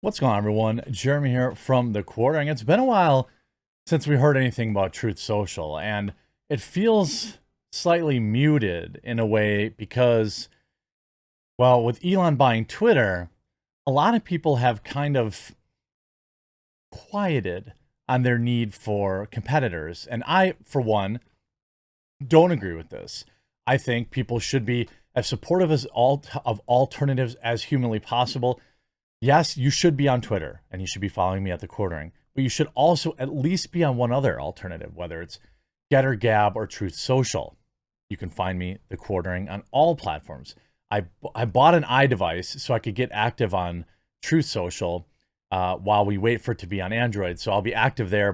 What's going on, everyone? Jeremy here from The Quartering. It's been a while since we heard anything about Truth Social, and it feels slightly muted in a way because, well, with Elon buying Twitter, a lot of people have kind of quieted on their need for competitors. And I, for one, don't agree with this. I think people should be as supportive of alternatives as humanly possible. Yes, you should be on Twitter and you should be following me at The Quartering, but you should also at least be on one other alternative, whether it's Getter, Gab, or Truth Social. You can find me The Quartering on all platforms. I bought an iDevice so I could get active on Truth Social while we wait for it to be on Android. So I'll be active there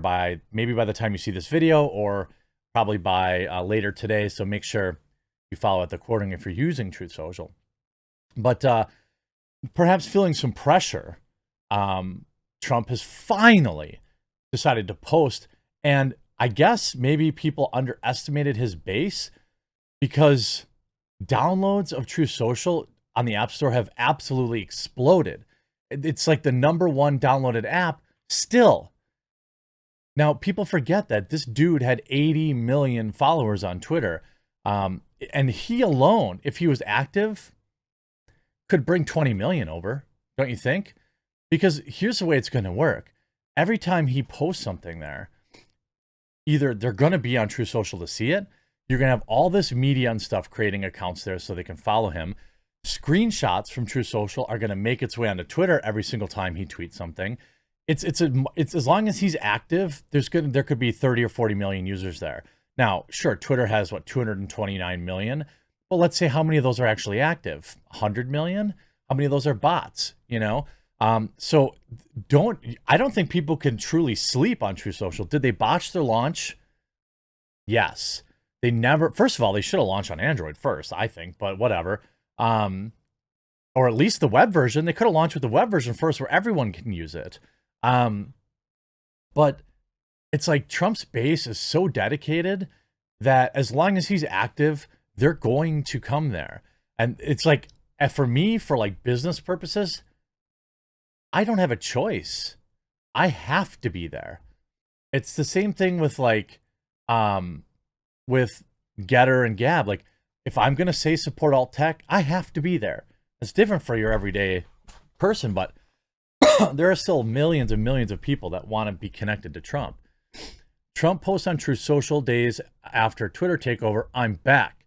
maybe by the time you see this video, or probably by later today. So make sure you follow at The Quartering if you're using Truth Social. But perhaps feeling some pressure, Trump has finally decided to post, and I guess maybe people underestimated his base because downloads of Truth Social on the App Store have absolutely exploded. It's like the #1 downloaded app still. Now, people forget that this dude had 80 million followers on Twitter, and he alone, if he was active, could bring 20 million over, don't you think? Because here's the way it's going to work. Every time he posts something there, either they're going to be on Truth Social to see it, you're going to have all this media and stuff creating accounts there so they can follow him. Screenshots from Truth Social are going to make its way onto Twitter every single time he tweets something. It's as long as he's active, there could be 30 or 40 million users there. Now, sure, Twitter has what, 229 million. Well, let's say how many of those are actually active? 100 million? How many of those are bots? You know? So I don't think people can truly sleep on Truth Social. Did they botch their launch? Yes. First of all, they should have launched on Android first, I think, but whatever. Or at least the web version. They could have launched with the web version first where everyone can use it. But it's like Trump's base is so dedicated that as long as he's active, they're going to come there. And it's like, for me, for like business purposes, I don't have a choice. I have to be there. It's the same thing with like, with Getter and Gab. Like, if I'm going to say support alt tech, I have to be there. It's different for your everyday person, but there are still millions and millions of people that want to be connected to Trump. Trump posts on Truth Social days after Twitter takeover, "I'm back."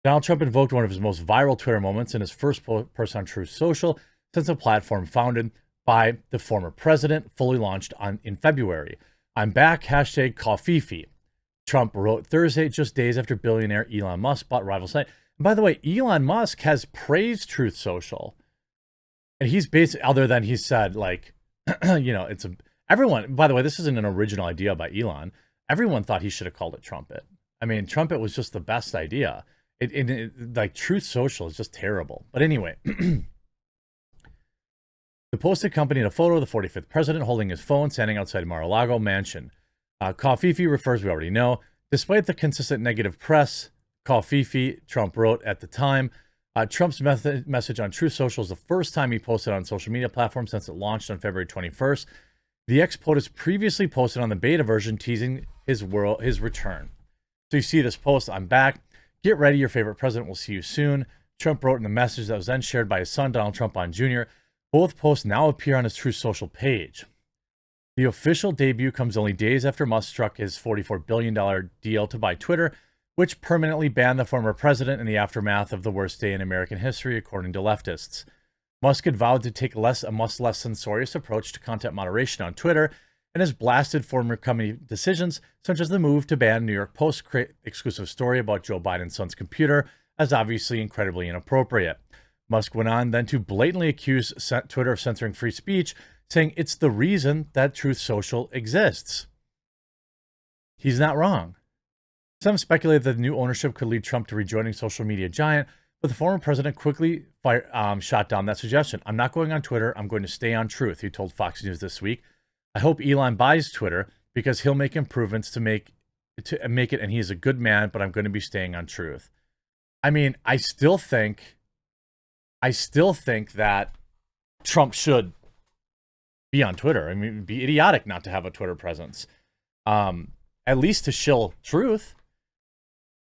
Donald Trump invoked one of his most viral Twitter moments in his first post on Truth Social since the platform founded by the former president, fully launched in February. "I'm back, hashtag Coffeefy," Trump wrote Thursday, just days after billionaire Elon Musk bought rival site. And by the way, Elon Musk has praised Truth Social. And he's basically, other than he said, like, you know, everyone, by the way, this isn't an original idea by Elon. Everyone thought he should have called it Trumpet. I mean, Trumpet was just the best idea. Like, Truth Social is just terrible. But anyway, the post accompanied a photo of the 45th president holding his phone, standing outside Mar-a-Lago mansion. Coffeefy refers, we already know. Despite the consistent negative press, Coffeefy, Trump wrote at the time. Trump's message on Truth Social is the first time he posted on social media platforms since it launched on February 21st. The ex-POTUS previously posted on the beta version, teasing his return. So you see this post, "I'm back. Get ready, your favorite president will see you soon," Trump wrote in the message that was then shared by his son, Donald Trump Jr. Both posts now appear on his Truth Social page. The official debut comes only days after Musk struck his $44 billion deal to buy Twitter, which permanently banned the former president in the aftermath of the worst day in American history, according to leftists. Musk had vowed to take a much less censorious approach to content moderation on Twitter and has blasted former company decisions, such as the move to ban New York Post exclusive story about Joe Biden's son's computer, as obviously incredibly inappropriate. Musk went on then to blatantly accuse Twitter of censoring free speech, saying it's the reason that Truth Social exists. He's not wrong. Some speculate that the new ownership could lead Trump to rejoining social media giant, but the former president quickly shot down that suggestion. "I'm not going on Twitter. I'm going to stay on Truth," he told Fox News this week. "I hope Elon buys Twitter because he'll make improvements to make it, and he's a good man, but I'm going to be staying on Truth." I mean, I still think that Trump should be on Twitter. I mean, it'd be idiotic not to have a Twitter presence. At least to shill truth.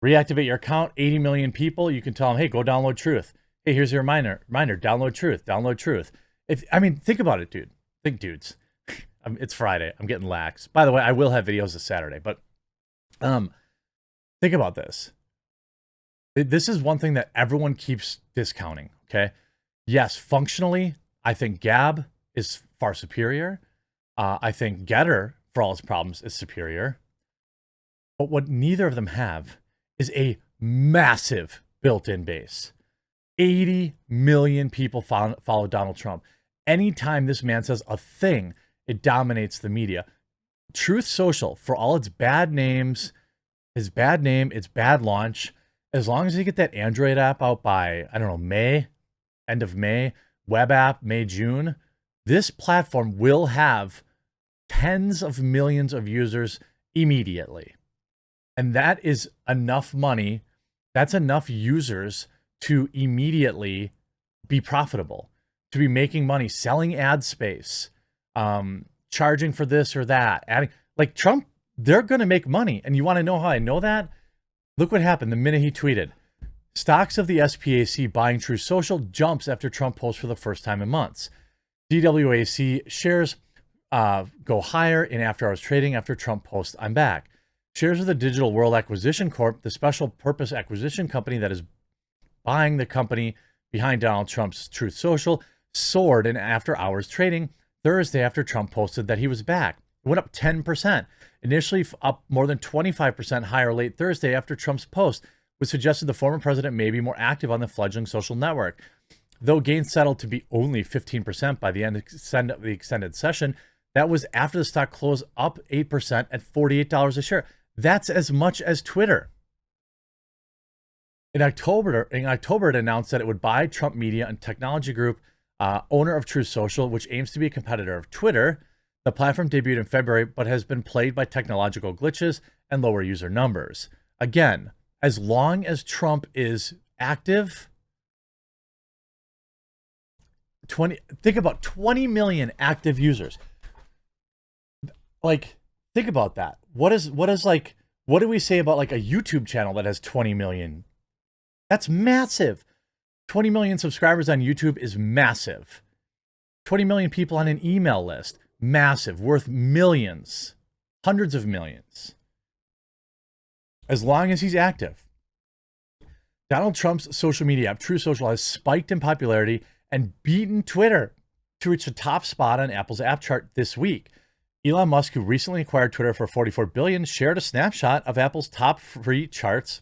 Reactivate your account, 80 million people. You can tell them, hey, go download truth. Hey, here's your reminder, download truth, download truth. Think about it, dude. Dudes. It's Friday. I'm getting lax. By the way, I will have videos this Saturday, but think about this. This is one thing that everyone keeps discounting, okay? Yes, functionally, I think Gab is far superior. I think Getter, for all its problems, is superior. But what neither of them have is a massive built-in base. 80 million people follow Donald Trump. Anytime this man says a thing, it dominates the media. Truth Social, for all its bad names, his bad name, its bad launch, as long as you get that Android app out by, I don't know, May, end of May, web app, May, June, this platform will have tens of millions of users immediately. And that is enough money. That's enough users to immediately be profitable, to be making money, selling ad space, charging for this or that, adding, like Trump, they're going to make money. And you want to know how I know that? Look what happened the minute he tweeted. Stocks of the SPAC buying True Social jumps after Trump posts for the first time in months. DWAC shares go higher in after-hours trading after Trump posts, I'm back. Shares of the Digital World Acquisition Corp, the special purpose acquisition company that is buying the company behind Donald Trump's Truth Social, soared in after-hours trading Thursday after Trump posted that he was back. It went up 10%, initially up more than 25% higher late Thursday after Trump's post, which suggested the former president may be more active on the fledgling social network. Though gains settled to be only 15% by the end of the extended session, that was after the stock closed up 8% at $48 a share. That's as much as Twitter. In October, it announced that it would buy Trump Media and Technology Group, owner of Truth Social, which aims to be a competitor of Twitter. The platform debuted in February, but has been plagued by technological glitches and lower user numbers. Again, as long as Trump is active, think about 20 million active users. Like, think about that. What do we say about like a YouTube channel that has 20 million? That's massive. 20 million subscribers on YouTube is massive. 20 million people on an email list, massive, worth millions, hundreds of millions. As long as he's active. Donald Trump's social media app, True Social, has spiked in popularity and beaten Twitter to reach the top spot on Apple's app chart this week. Elon Musk, who recently acquired Twitter for $44 billion, shared a snapshot of Apple's top free charts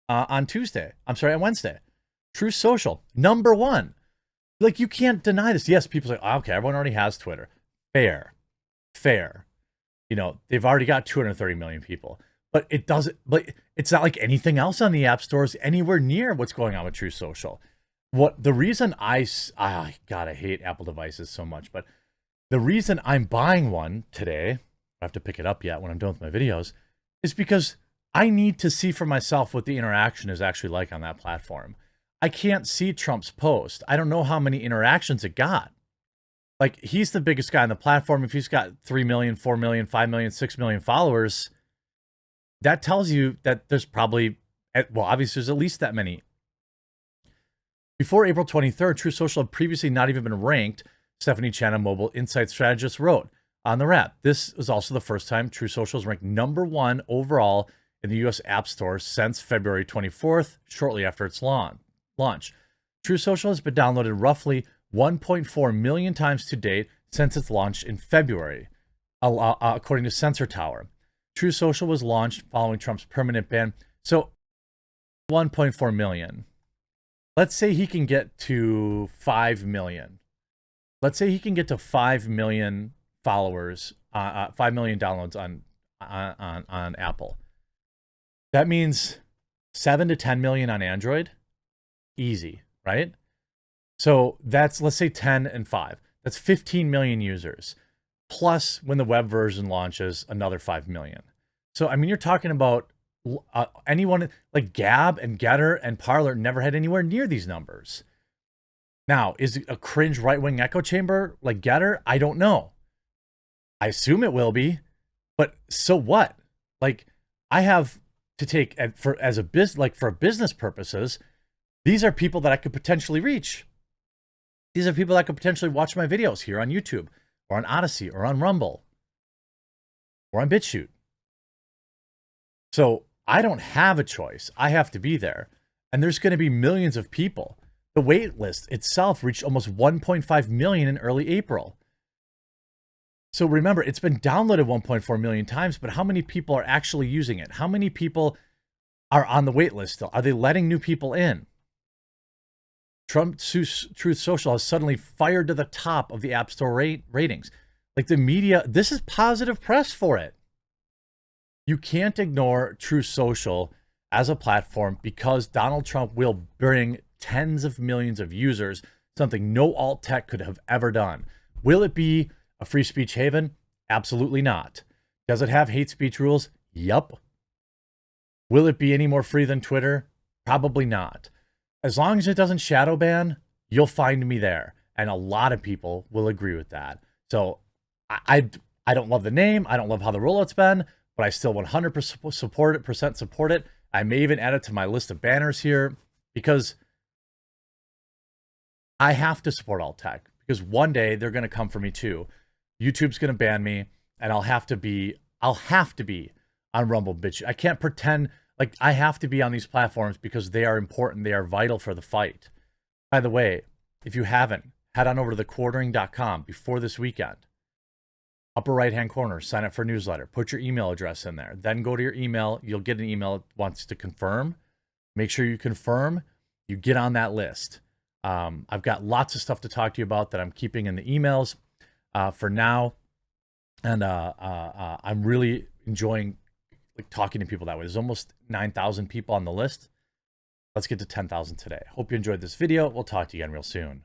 on Wednesday. True Social, number one. Like, you can't deny this. Yes, people say, oh, okay, everyone already has Twitter. Fair. You know, they've already got 230 million people. But it's not like anything else on the app stores anywhere near what's going on with True Social. The reason I hate Apple devices so much, but the reason I'm buying one today, I have to pick it up yet when I'm done with my videos, is because I need to see for myself what the interaction is actually like on that platform. I can't see Trump's post. I don't know how many interactions it got. Like, he's the biggest guy on the platform. If he's got 3 million, 4 million, 5 million, 6 million followers, that tells you that there's probably, well, obviously there's at least that many. Before April 23rd, True Social had previously not even been ranked, Stephanie Chan, a mobile insight strategist, wrote on the Wrap. This was also the first time True Social is ranked number one overall in the U.S. App Store since February 24th, shortly after its launch. True Social has been downloaded roughly 1.4 million times to date since its launch in February, according to Sensor Tower. True Social was launched following Trump's permanent ban. So 1.4 million. Let's say he can get to 5 million. Let's say he can get to 5 million followers, 5 million downloads on Apple. That means 7 to 10 million on Android. Easy, right? So that's, let's say 10 and 5. That's 15 million users. Plus, when the web version launches, another 5 million. So, I mean, you're talking about anyone like Gab and Getter and Parler never had anywhere near these numbers. Now, is it a cringe right-wing echo chamber like Getter? I don't know. I assume it will be, but so what? Like, I have to take for as a business, like for business purposes, these are people that I could potentially reach. These are people that could potentially watch my videos here on YouTube or on Odyssey or on Rumble or on BitChute. So I don't have a choice. I have to be there. And there's going to be millions of people. The wait list itself reached almost 1.5 million in early April. So remember, it's been downloaded 1.4 million times, but how many people are actually using it? How many people are on the wait list still? Are they letting new people in? Truth Social has suddenly fired to the top of the App Store ratings. Like the media, this is positive press for it. You can't ignore Truth Social as a platform because Donald Trump will bring tens of millions of users, something no alt tech could have ever done. Will it be a free speech haven? Absolutely not. Does it have hate speech rules? Yup. Will it be any more free than Twitter? Probably not. As long as it doesn't shadow ban, you'll find me there. And a lot of people will agree with that. So I don't love the name. I don't love how the rollout's been, but I still 100% support it. I may even add it to my list of banners here because I have to support alt tech because one day they're going to come for me too. YouTube's going to ban me and I'll have to be on Rumble, bitch. I can't pretend like I have to be on these platforms because they are important. They are vital for the fight. By the way, if you haven't, head on over to thequartering.com before this weekend. Upper right-hand corner, sign up for a newsletter. Put your email address in there. Then go to your email. You'll get an email that wants to confirm. Make sure you confirm. You get on that list. I've got lots of stuff to talk to you about that I'm keeping in the emails for now. And I'm really enjoying talking to people that way. There's almost 9,000 people on the list. Let's get to 10,000 today. Hope you enjoyed this video. We'll talk to you again real soon.